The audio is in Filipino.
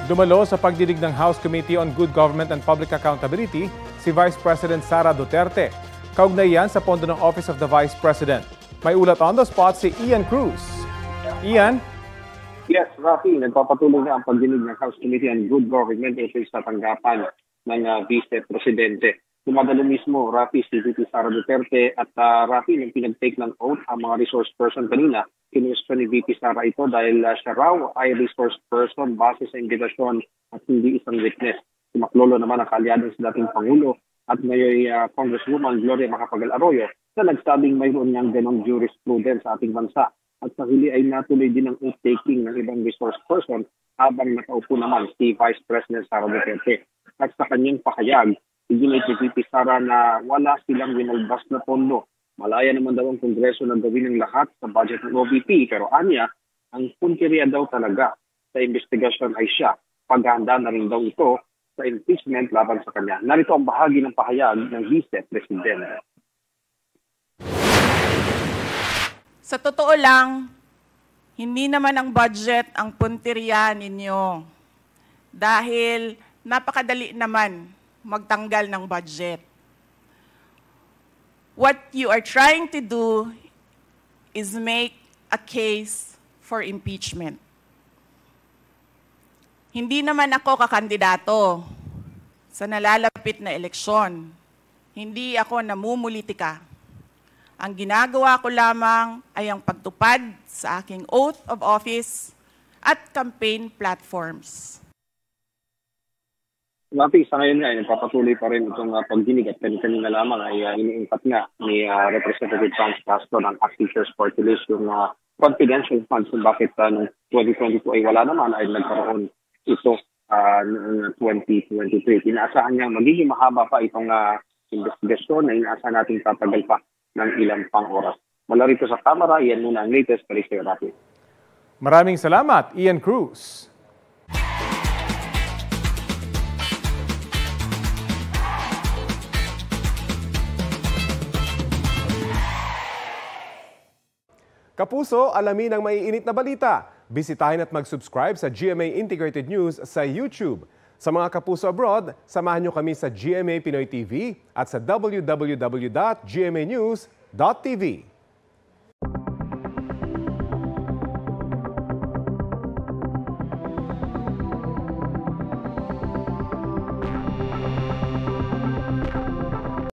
Dumalo sa pagdinig ng House Committee on Good Government and Public Accountability si Vice President Sara Duterte. Kaugnay yan sa pondo ng Office of the Vice President. May ulat on the spot si Ian Cruz. Ian? Yes, Rafi, nagpapatuloy na ang pagdinig ng House Committee on Good Government sa tanggapan ng Vice Presidente. Tumadalo mismo, Rafi, si VP Sara Duterte at Rafi, nang pinag-take ng oath ang mga resource person kanina, kinusta ni VP Sara ito dahil siya raw ay resource person base sa imbitasyon at hindi isang witness. Si Maklolo naman ang kaalyado sa dating Pangulo at ngayon Congresswoman Gloria Macapagal Arroyo na nagsabing mayroon niyang ganong jurisprudence sa ating bansa. At sa huli ay natuloy din ang oath-taking ng ibang resource person habang nakaupo naman si Vice President Sara Duterte. At sa kanyang pakayag, iginit ni VP Sara na wala silang winalbas na pondo. Malaya naman daw ang Kongreso na gawin ng lahat sa budget ng OVP, pero anya, ang punteriya daw talaga sa investigasyon ay siya. Paghahanda na rin daw ito sa impeachment laban sa kanya. Narito ang bahagi ng pahayag ng Vice President. Sa totoo lang, hindi naman ang budget ang punteriya ninyo. Dahil napakadali naman magtanggal ng budget. What you are trying to do is make a case for impeachment. Hindi naman ako kakandidato sa nalalapit na eleksyon. Hindi ako namumulitika. Ang ginagawa ko lamang ay ang pagtupad sa aking oath of office at campaign platforms. Rafi, sa ngayon nga, nagpapatuloy pa rin itong pagdinig at kanina lamang ay iniimpat nga ni Representative Franz Castro ng Acting Teachers Party List yung confidential funds kung bakit noong 2022 ay wala naman ay nagkaroon ito noong 2023. Inaasahan niya magiging mahaba pa itong investigasyon na inaasahan natin tatagal pa ng ilang pang oras. Mula rito sa Kamara, iyan muna ang latest para sa Rafi. Maraming salamat, Ian Cruz. Kapuso, alamin ang maiinit na balita. Bisitahin at mag-subscribe sa GMA Integrated News sa YouTube. Sa mga kapuso abroad, samahan nyo kami sa GMA Pinoy TV at sa www.gmanews.tv.